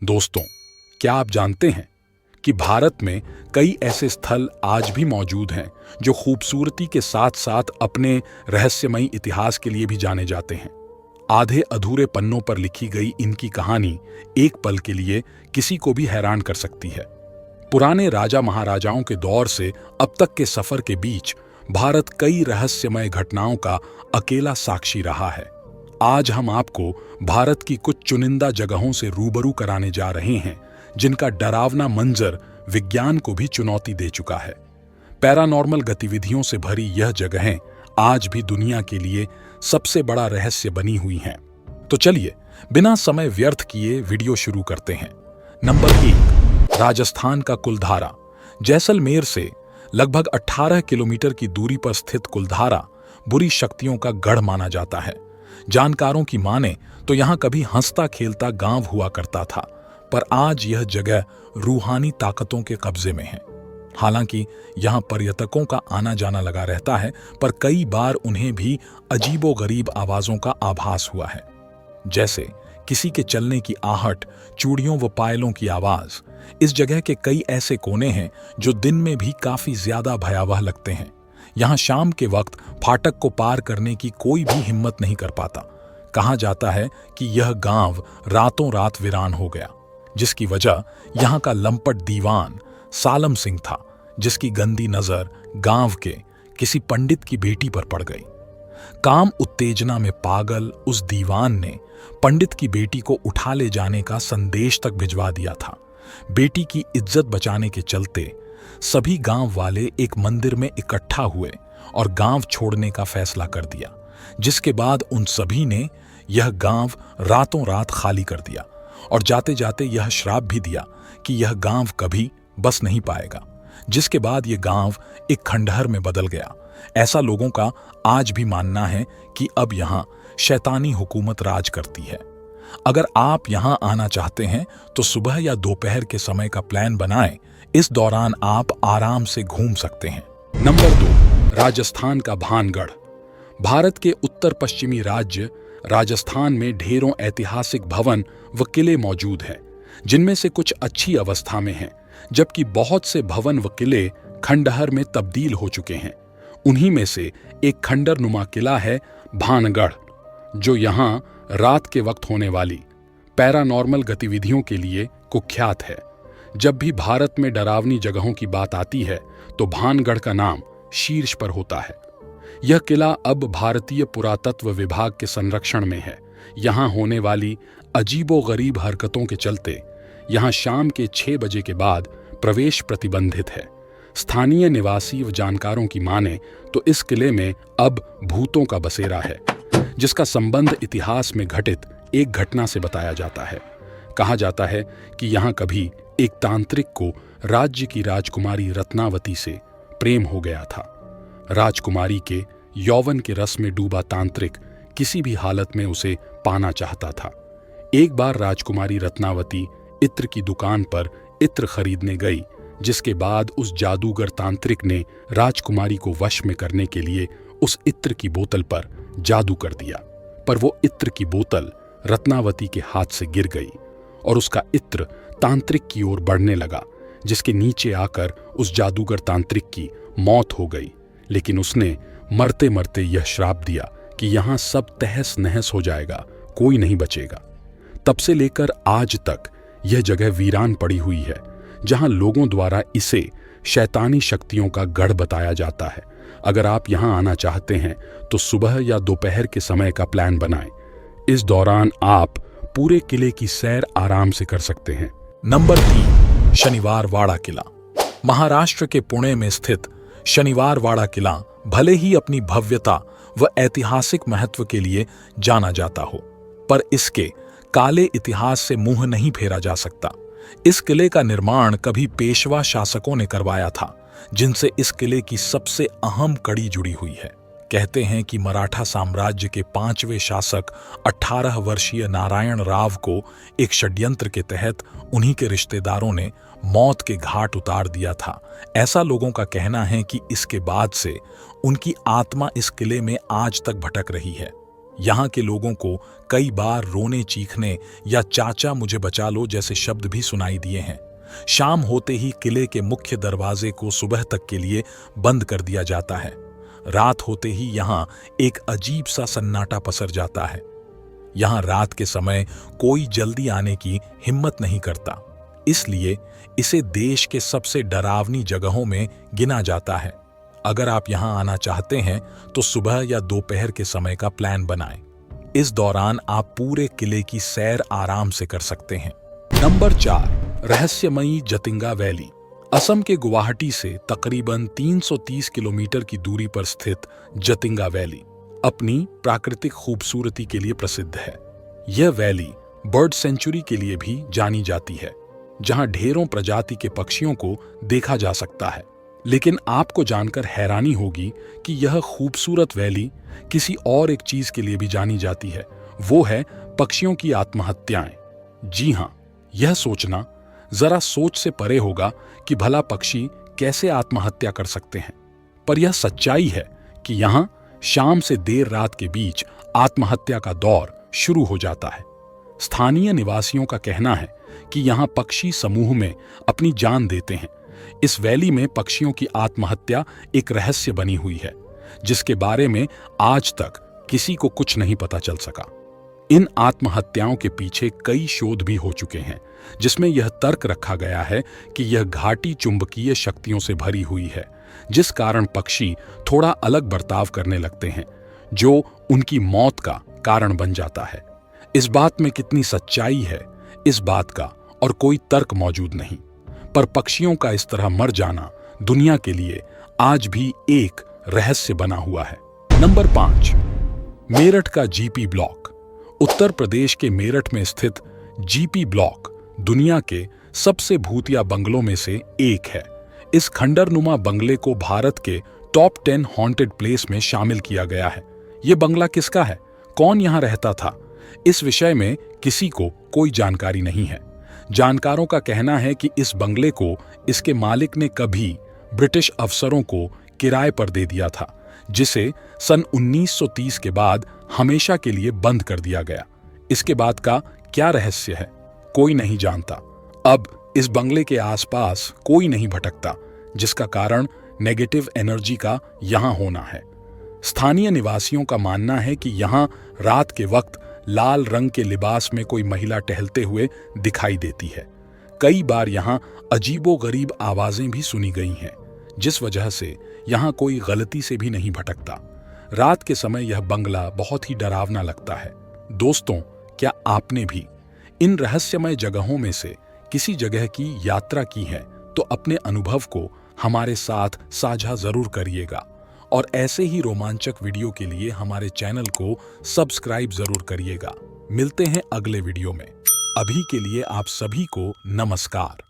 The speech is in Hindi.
दोस्तों, क्या आप जानते हैं कि भारत में कई ऐसे स्थल आज भी मौजूद हैं जो खूबसूरती के साथ साथ अपने रहस्यमयी इतिहास के लिए भी जाने जाते हैं। आधे अधूरे पन्नों पर लिखी गई इनकी कहानी एक पल के लिए किसी को भी हैरान कर सकती है। पुराने राजा महाराजाओं के दौर से अब तक के सफर के बीच भारत कई रहस्यमय घटनाओं का अकेला साक्षी रहा है। आज हम आपको भारत की कुछ चुनिंदा जगहों से रूबरू कराने जा रहे हैं जिनका डरावना मंजर विज्ञान को भी चुनौती दे चुका है। पैरानॉर्मल गतिविधियों से भरी यह जगहें आज भी दुनिया के लिए सबसे बड़ा रहस्य बनी हुई हैं। तो चलिए बिना समय व्यर्थ किए वीडियो शुरू करते हैं। नंबर 1, राजस्थान का कुलधारा। जैसलमेर से लगभग 18 किलोमीटर की दूरी पर स्थित कुलधारा बुरी शक्तियों का गढ़ माना जाता है। जानकारों की माने तो यहां कभी हंसता खेलता गांव हुआ करता था, पर आज यह जगह रूहानी ताकतों के कब्जे में है। हालांकि यहां पर्यटकों का आना जाना लगा रहता है, पर कई बार उन्हें भी अजीबोगरीब आवाजों का आभास हुआ है, जैसे किसी के चलने की आहट, चूड़ियों व पायलों की आवाज। इस जगह के कई ऐसे कोने हैं जो दिन में भी काफी ज्यादा भयावह लगते हैं। यहां शाम के वक्त फाटक को पार करने की कोई भी हिम्मत नहीं कर पाता। कहा जाता है कि यह गांव रातों रात वीरान हो गया, जिसकी वजह यहां का लंपट दीवान सालम सिंह था, जिसकी गंदी नजर गांव के किसी पंडित की बेटी पर पड़ गई। काम उत्तेजना में पागल उस दीवान ने पंडित की बेटी को उठा ले जाने का संदेश तक भिजवा दिया था। बेटी की इज्जत बचाने के चलते सभी गांव वाले एक मंदिर में इकट्ठा हुए और गांव छोड़ने का फैसला कर दिया, जिसके बाद उन सभी ने यह गांव रातों रात खाली कर दिया और जाते जाते यह श्राप भी दिया कि यह गांव कभी बस नहीं पाएगा, जिसके बाद यह गांव एक खंडहर में बदल गया। ऐसा लोगों का आज भी मानना है कि अब यहां शैतानी हुकूमत राज करती है। अगर आप यहां आना चाहते हैं तो सुबह या दोपहर के समय का प्लान बनाएं। इस दौरान आप आराम से घूम सकते हैं। नंबर 2, राजस्थान का भानगढ़। भारत के उत्तर पश्चिमी राज्य राजस्थान में ढेरों ऐतिहासिक भवन व किले मौजूद हैं, जिनमें से कुछ अच्छी अवस्था में हैं, जबकि बहुत से भवन व किले खंडहर में तब्दील हो चुके हैं। उन्हीं में से एक खंडर नुमा किला है भानगढ़, जो यहाँ रात के वक्त होने वाली पैरानॉर्मल गतिविधियों के लिए कुख्यात है। जब भी भारत में डरावनी जगहों की बात आती है तो भानगढ़ का नाम शीर्ष पर होता है। यह किला अब भारतीय पुरातत्व विभाग के संरक्षण में है। यहाँ होने वाली अजीबोगरीब हरकतों के चलते यहाँ शाम के 6 बजे के बाद प्रवेश प्रतिबंधित है। स्थानीय निवासी व जानकारों की माने तो इस किले में अब भूतों का बसेरा है, जिसका संबंध इतिहास में घटित एक घटना से बताया जाता है। कहा जाता है कि यहाँ कभी एक तांत्रिक को राज्य की राजकुमारी रत्नावती से प्रेम हो गया था। राजकुमारी के यौवन के रस में डूबा तांत्रिक किसी भी हालत में उसे पाना चाहता था। एक बार राजकुमारी रत्नावती इत्र की दुकान पर इत्र खरीदने गई, जिसके बाद उस जादूगर तांत्रिक ने राजकुमारी को वश में करने के लिए उस इत्र की बोतल पर जादू कर दिया। पर वो इत्र की बोतल रत्नावती के हाथ से गिर गई और उसका इत्र तांत्रिक की ओर बढ़ने लगा, जिसके नीचे आकर उस जादूगर तांत्रिक की मौत हो गई। लेकिन उसने मरते मरते यह श्राप दिया कि यहाँ सब तहस नहस हो जाएगा, कोई नहीं बचेगा। तब से लेकर आज तक यह जगह वीरान पड़ी हुई है, जहाँ लोगों द्वारा इसे शैतानी शक्तियों का गढ़ बताया जाता है। अगर आप यहाँ आना चाहते हैं तो सुबह या दोपहर के समय का प्लान बनाएं। इस दौरान आप पूरे किले की सैर आराम से कर सकते हैं। नंबर 3, शनिवारवाड़ा किला। महाराष्ट्र के पुणे में स्थित शनिवारवाड़ा किला भले ही अपनी भव्यता व ऐतिहासिक महत्व के लिए जाना जाता हो, पर इसके काले इतिहास से मुंह नहीं फेरा जा सकता। इस किले का निर्माण कभी पेशवा शासकों ने करवाया था, जिनसे इस किले की सबसे अहम कड़ी जुड़ी हुई है। कहते हैं कि मराठा साम्राज्य के 5वें शासक 18 वर्षीय नारायण राव को एक षड्यंत्र के तहत उन्हीं के रिश्तेदारों ने मौत के घाट उतार दिया था। ऐसा लोगों का कहना है कि इसके बाद से उनकी आत्मा इस किले में आज तक भटक रही है। यहाँ के लोगों को कई बार रोने चीखने या चाचा मुझे बचा लो जैसे शब्द भी सुनाई दिए हैं। शाम होते ही किले के मुख्य दरवाजे को सुबह तक के लिए बंद कर दिया जाता है। रात होते ही यहाँ एक अजीब सा सन्नाटा पसर जाता है। यहाँ रात के समय कोई जल्दी आने की हिम्मत नहीं करता, इसलिए इसे देश के सबसे डरावनी जगहों में गिना जाता है। अगर आप यहाँ आना चाहते हैं तो सुबह या दोपहर के समय का प्लान बनाएं। इस दौरान आप पूरे किले की सैर आराम से कर सकते हैं। नंबर 4, रहस्यमयी जतिंगा वैली। असम के गुवाहाटी से तकरीबन 330 किलोमीटर की दूरी पर स्थित जतिंगा वैली अपनी प्राकृतिक खूबसूरती के लिए प्रसिद्ध है। यह वैली बर्ड सेंचुरी के लिए भी जानी जाती है, जहां ढेरों प्रजाति के पक्षियों को देखा जा सकता है। लेकिन आपको जानकर हैरानी होगी कि यह खूबसूरत वैली किसी और एक चीज के लिए भी जानी जाती है, वो है पक्षियों की आत्महत्याएं। जी हां, यह सोचना जरा सोच से परे होगा कि भला पक्षी कैसे आत्महत्या कर सकते हैं, पर यह सच्चाई है कि यहां शाम से देर रात के बीच आत्महत्या का दौर शुरू हो जाता है। स्थानीय निवासियों का कहना है कि यहां पक्षी समूह में अपनी जान देते हैं। इस वैली में पक्षियों की आत्महत्या एक रहस्य बनी हुई है, जिसके बारे में आज तक किसी को कुछ नहीं पता चल सका। इन आत्महत्याओं के पीछे कई शोध भी हो चुके हैं, जिसमें यह तर्क रखा गया है कि यह घाटी चुंबकीय शक्तियों से भरी हुई है, जिस कारण पक्षी थोड़ा अलग बर्ताव करने लगते हैं, जो उनकी मौत का कारण बन जाता है। इस बात में कितनी सच्चाई है, इस बात का और कोई तर्क मौजूद नहीं, पर पक्षियों का इस तरह मर जाना दुनिया के लिए आज भी एक रहस्य बना हुआ है। नंबर 5, मेरठ का जीपी ब्लॉक। उत्तर प्रदेश के मेरठ में स्थित जीपी ब्लॉक दुनिया के सबसे भूतिया बंगलों में से एक है। इस खंडरनुमा बंगले को भारत के टॉप 10 हॉन्टेड प्लेस में शामिल किया गया है। यह बंगला किसका है, कौन यहां रहता था, इस विषय में किसी को कोई जानकारी नहीं है। जानकारों का कहना है कि इस बंगले को इसके मालिक ने कभी ब्रिटिश अफसरों को किराए पर दे दिया था, जिसे सन 1930 के बाद हमेशा के लिए बंद कर दिया गया। इसके बाद का क्या रहस्य है, कोई नहीं जानता। अब इस बंगले के आसपास कोई नहीं भटकता, जिसका कारण नेगेटिव एनर्जी का यहां होना है। स्थानीय निवासियों का मानना है कि यहां रात के वक्त लाल रंग के लिबास में कोई महिला टहलते हुए दिखाई देती है। कई बार यहां अजीबोगरीब आवाजें भी सुनी गई हैं, जिस वजह से यहां कोई गलती से भी नहीं भटकता। रात के समय यह बंगला बहुत ही डरावना लगता है। दोस्तों, क्या आपने भी इन रहस्यमय जगहों में से किसी जगह की यात्रा की है तो अपने अनुभव को हमारे साथ साझा जरूर करिएगा, और ऐसे ही रोमांचक वीडियो के लिए हमारे चैनल को सब्सक्राइब जरूर करिएगा। मिलते हैं अगले वीडियो में। अभी के लिए आप सभी को नमस्कार।